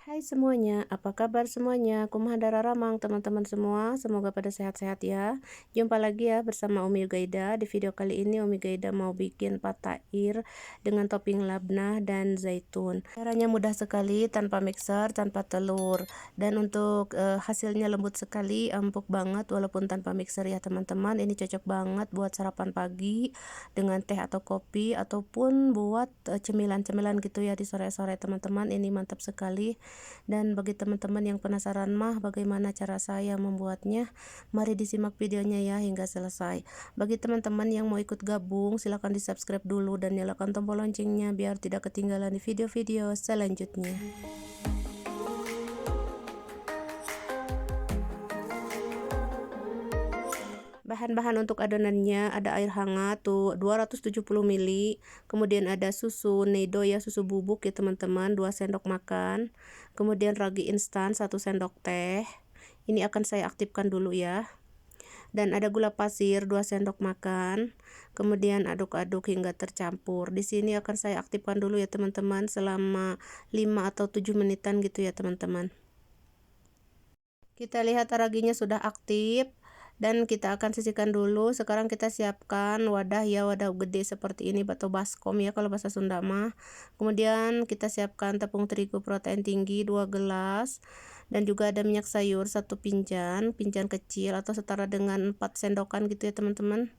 Hai semuanya, apa kabar semuanya? Kumaha dararamang teman-teman semua, semoga pada sehat-sehat ya. Jumpa lagi ya bersama Umi Gaida. Di video kali ini Umi Gaida mau bikin patair dengan topping labnah dan zaitun. Caranya mudah sekali, tanpa mixer, tanpa telur. Dan untuk hasilnya lembut sekali, empuk banget walaupun tanpa mixer ya teman-teman. Ini cocok banget buat sarapan pagi dengan teh atau kopi ataupun buat cemilan-cemilan gitu ya di sore-sore teman-teman. Ini mantap sekali. Dan bagi teman-teman yang penasaran mah bagaimana cara saya membuatnya, mari disimak videonya ya hingga selesai. Bagi teman-teman yang mau ikut gabung, silahkan di subscribe dulu dan nyalakan tombol loncengnya biar tidak ketinggalan di video-video selanjutnya. Bahan-bahan untuk adonannya ada air hangat tuh 270 ml, kemudian ada susu Nido ya, susu bubuk ya teman-teman, 2 sendok makan, kemudian ragi instan 1 sendok teh. Ini akan saya aktifkan dulu ya. Dan ada gula pasir 2 sendok makan. Kemudian aduk-aduk hingga tercampur. Di sini akan saya aktifkan dulu ya teman-teman selama 5 atau 7 menitan gitu ya teman-teman. Kita lihat raginya sudah aktif dan kita akan sisihkan dulu. Sekarang kita siapkan wadah ya, wadah gede seperti ini atau baskom ya kalau bahasa Sunda mah. Kemudian kita siapkan tepung terigu protein tinggi 2 gelas dan juga ada minyak sayur 1 pinjan kecil atau setara dengan 4 sendokan gitu ya teman-teman.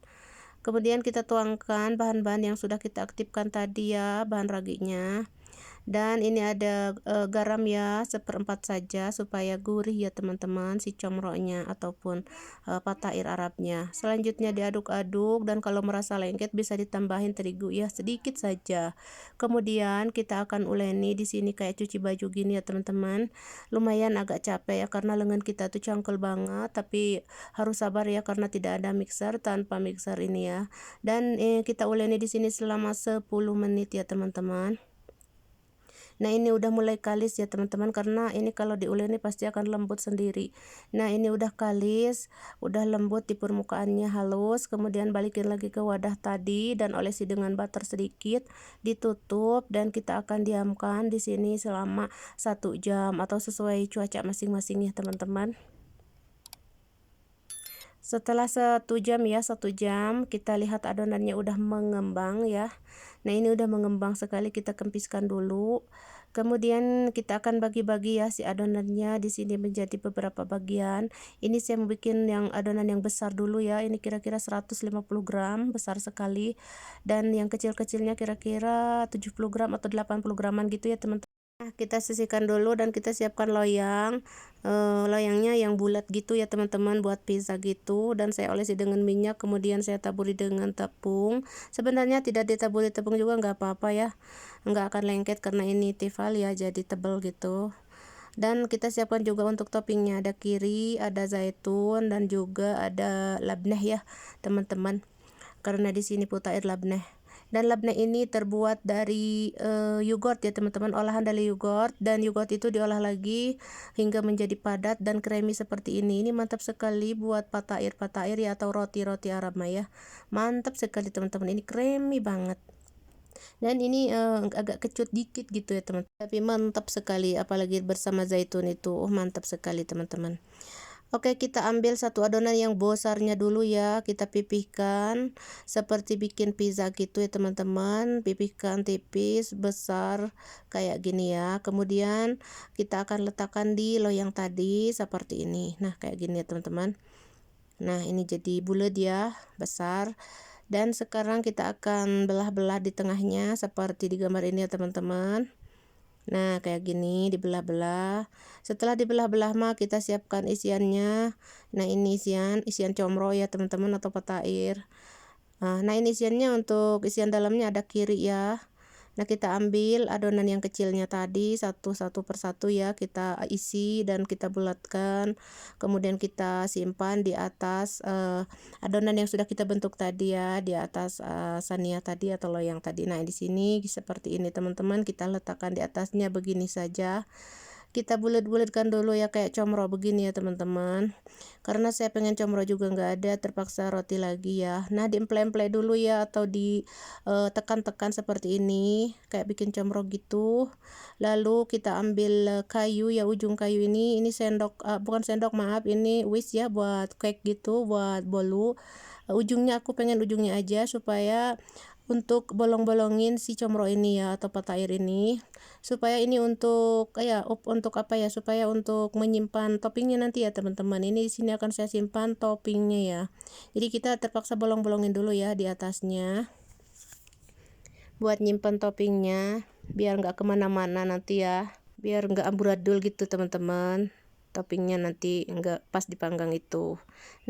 Kemudian kita tuangkan bahan-bahan yang sudah kita aktifkan tadi ya, bahan raginya. Dan ini ada garam ya, 1/4 saja supaya gurih ya teman-teman si comronya ataupun patair Arabnya. Selanjutnya diaduk-aduk dan kalau merasa lengket bisa ditambahin terigu ya sedikit saja. Kemudian kita akan uleni di sini kayak cuci baju gini ya teman-teman. Lumayan agak capek ya karena lengan kita tuh cangkel banget, tapi harus sabar ya karena tidak ada mixer, tanpa mixer ini ya. Dan kita uleni di sini selama 10 menit ya teman-teman. Nah ini udah mulai kalis ya teman-teman, karena ini kalau diuleni pasti akan lembut sendiri. Nah ini udah kalis, udah lembut di permukaannya halus. Kemudian balikin lagi ke wadah tadi dan olesi dengan butter sedikit, ditutup dan kita akan diamkan di sini selama 1 jam atau sesuai cuaca masing-masing ya teman-teman. Setelah 1 jam ya, 1 jam kita lihat adonannya udah mengembang ya. Nah ini udah mengembang sekali, kita kempiskan dulu. Kemudian kita akan bagi-bagi ya si adonannya di sini menjadi beberapa bagian. Ini saya mau bikin yang adonan yang besar dulu ya. Ini kira-kira 150 gram, besar sekali. Dan yang kecil-kecilnya kira-kira 70 gram atau 80 graman gitu ya teman-teman. Nah, kita sisihkan dulu dan kita siapkan loyang. Loyangnya yang bulat gitu ya teman-teman, buat pizza gitu. Dan saya olesi dengan minyak, kemudian saya taburi dengan tepung. Sebenarnya tidak ditaburi tepung juga nggak apa-apa ya, nggak akan lengket karena ini tifal ya, jadi tebal gitu. Dan kita siapkan juga untuk toppingnya, ada kiri, ada zaitun, dan juga ada labneh ya teman-teman, karena di sini putair labneh. Dan labneh ini terbuat dari yogurt ya teman-teman, olahan dari yogurt, dan yogurt itu diolah lagi hingga menjadi padat dan creamy seperti ini. Ini mantap sekali buat patair ya atau roti-roti Arab mah ya. Mantap sekali teman-teman, ini creamy banget. Dan ini agak kecut dikit gitu ya teman, tapi mantap sekali apalagi bersama zaitun itu. Mantap sekali teman-teman. Oke, kita ambil satu adonan yang besarnya dulu ya, kita pipihkan seperti bikin pizza gitu ya teman-teman. Pipihkan tipis besar kayak gini ya. Kemudian kita akan letakkan di loyang tadi seperti ini. Nah kayak gini ya teman-teman. Nah ini jadi bulat ya, besar. Dan sekarang kita akan belah-belah di tengahnya seperti di gambar ini ya teman-teman. Nah kayak gini dibelah-belah. Setelah dibelah-belah mah kita siapkan isiannya. Nah ini isian comro ya teman-teman atau patair. Nah ini isiannya, untuk isian dalamnya ada kiri ya. Nah kita ambil adonan yang kecilnya tadi satu persatu ya, kita isi dan kita bulatkan. Kemudian kita simpan di atas adonan yang sudah kita bentuk tadi ya, di atas sania tadi atau loyang tadi. Nah di sini seperti ini teman-teman, kita letakkan di atasnya begini saja. kita bulat-bulatkan dulu ya kayak comro begini ya teman-teman. Karena saya pengen comro juga nggak ada, terpaksa roti lagi ya. Nah diemple-emple dulu ya, atau ditekan-tekan seperti ini kayak bikin comro gitu. Lalu kita ambil kayu ya, ujung kayu ini sendok, bukan sendok, maaf, ini whisk ya, buat cake gitu, buat bolu. Ujungnya aku pengen ujungnya aja supaya untuk bolong-bolongin si comro ini ya, atau patair ini, supaya ini untuk untuk apa ya, supaya untuk menyimpan toppingnya nanti ya teman-teman. Ini di sini akan saya simpan toppingnya ya, jadi kita terpaksa bolong-bolongin dulu ya di atasnya buat nyimpan toppingnya biar nggak kemana-mana nanti ya, biar nggak amburadul gitu teman-teman. Toppingnya nanti nggak pas dipanggang itu.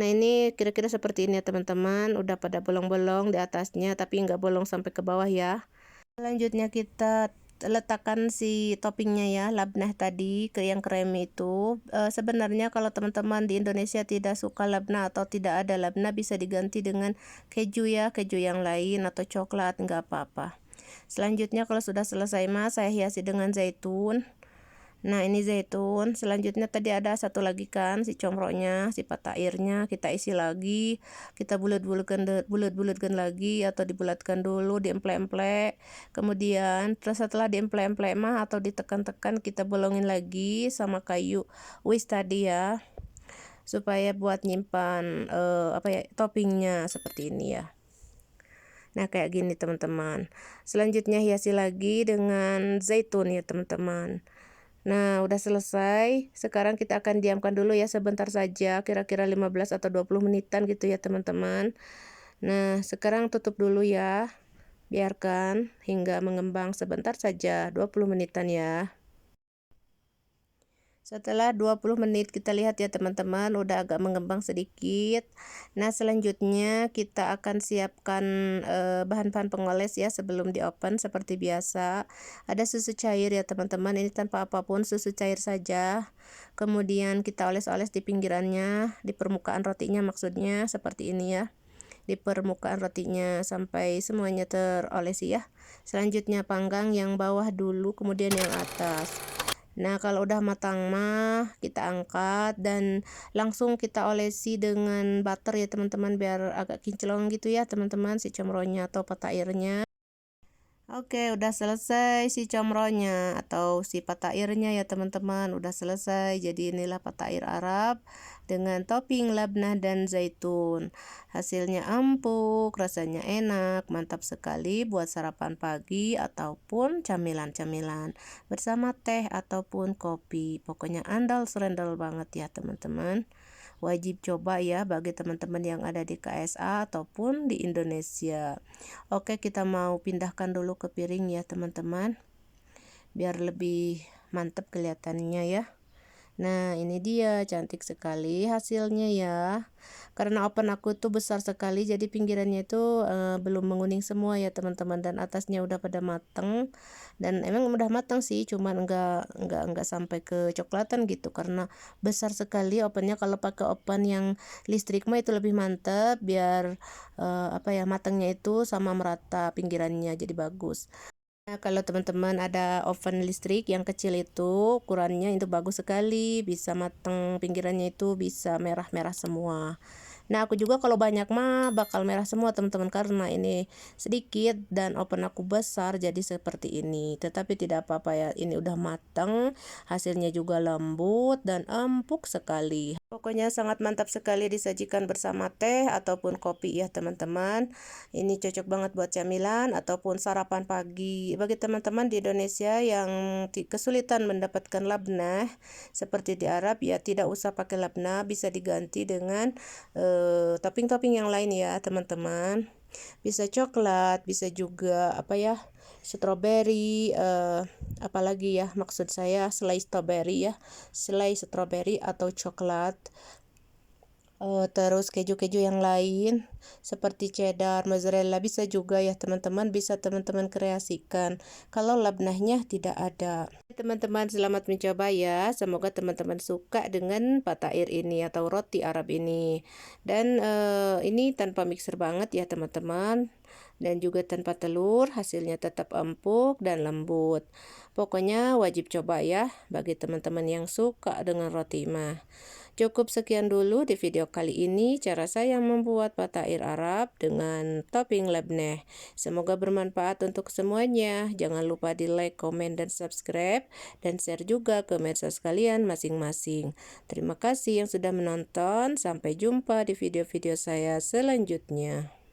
Nah ini kira-kira seperti ini ya teman-teman, udah pada bolong-bolong di atasnya tapi nggak bolong sampai ke bawah ya. Selanjutnya kita letakkan si toppingnya ya, labnah tadi ke yang kremi itu. Sebenarnya kalau teman-teman di Indonesia tidak suka labnah atau tidak ada labnah, bisa diganti dengan keju ya, keju yang lain atau coklat, nggak apa-apa. Selanjutnya kalau sudah selesai mas, saya hiasi dengan zaitun. Nah ini zaitun. Selanjutnya tadi ada satu lagi kan si comronya, si patairnya, kita isi lagi, kita bulat-bulatkan lagi, atau dibulatkan dulu, diemple-emple. Kemudian setelah diemple-emple mah atau ditekan-tekan, kita bolongin lagi sama kayu whisk tadi ya, supaya buat nyimpan toppingnya seperti ini ya. Nah kayak gini teman-teman. Selanjutnya hiasi lagi dengan zaitun ya teman-teman. Nah udah selesai, sekarang kita akan diamkan dulu ya sebentar saja, kira-kira 15 atau 20 menitan gitu ya teman-teman. Nah sekarang tutup dulu ya, biarkan hingga mengembang sebentar saja, 20 menitan ya. Setelah 20 menit kita lihat ya teman-teman, udah agak mengembang sedikit. Nah selanjutnya kita akan siapkan bahan-bahan pengoles ya sebelum di oven. Seperti biasa ada susu cair ya teman-teman, ini tanpa apapun, susu cair saja. Kemudian kita oles-oles di pinggirannya, di permukaan rotinya maksudnya, seperti ini ya, di permukaan rotinya sampai semuanya terolesi ya. Selanjutnya panggang yang bawah dulu, kemudian yang atas. Nah kalau udah matang mah kita angkat dan langsung kita olesi dengan butter ya teman-teman, biar agak kinclong gitu ya teman-teman si comronya atau patairnya. Oke, udah selesai si comronya atau si patairnya ya teman-teman, udah selesai. Jadi inilah patair Arab dengan topping labnah dan zaitun. Hasilnya empuk, rasanya enak, mantap sekali buat sarapan pagi ataupun camilan-camilan bersama teh ataupun kopi. Pokoknya andal serendal banget ya teman-teman. Wajib coba ya bagi teman-teman yang ada di KSA ataupun di Indonesia. Oke, kita mau pindahkan dulu ke piring ya teman-teman, biar lebih mantap kelihatannya ya. Nah ini dia, cantik sekali hasilnya ya. Karena oven aku tuh besar sekali, jadi pinggirannya itu belum menguning semua ya teman-teman, dan atasnya udah pada mateng. Dan emang udah matang sih, cuman enggak sampai ke coklatan gitu, karena besar sekali ovennya. Kalau pakai oven yang listrik mah itu lebih mantap, biar matangnya itu sama merata pinggirannya, jadi bagus. Nah, kalau teman-teman ada oven listrik yang kecil itu, ukurannya itu bagus sekali, bisa matang pinggirannya itu bisa merah-merah semua. Nah aku juga kalau banyak mah bakal merah semua teman-teman, karena ini sedikit dan oven aku besar jadi seperti ini. Tetapi tidak apa-apa ya, ini udah matang, hasilnya juga lembut dan empuk sekali. Pokoknya sangat mantap sekali disajikan bersama teh ataupun kopi ya teman-teman. Ini cocok banget buat camilan ataupun sarapan pagi. Bagi teman-teman di Indonesia yang kesulitan mendapatkan labnah seperti di Arab ya, tidak usah pakai labnah, bisa diganti dengan topping-topping yang lain ya teman-teman. Bisa coklat, bisa juga stroberi, apalagi ya, maksud saya selai stroberi ya, selai stroberi atau coklat. Terus keju-keju yang lain seperti cheddar, mozzarella bisa juga ya teman-teman, bisa teman-teman kreasikan kalau labnahnya tidak ada. Teman-teman selamat mencoba ya, semoga teman-teman suka dengan patair ini atau roti Arab ini. Dan ini tanpa mixer banget ya teman-teman, dan juga tanpa telur, hasilnya tetap empuk dan lembut. Pokoknya wajib coba ya, bagi teman-teman yang suka dengan roti mah. Cukup sekian dulu di video kali ini cara saya membuat batair Arab dengan topping lebneh. Semoga bermanfaat untuk semuanya. Jangan lupa di like, komen, dan subscribe, dan share juga ke medsos kalian masing-masing. Terima kasih yang sudah menonton. Sampai jumpa di video-video saya selanjutnya.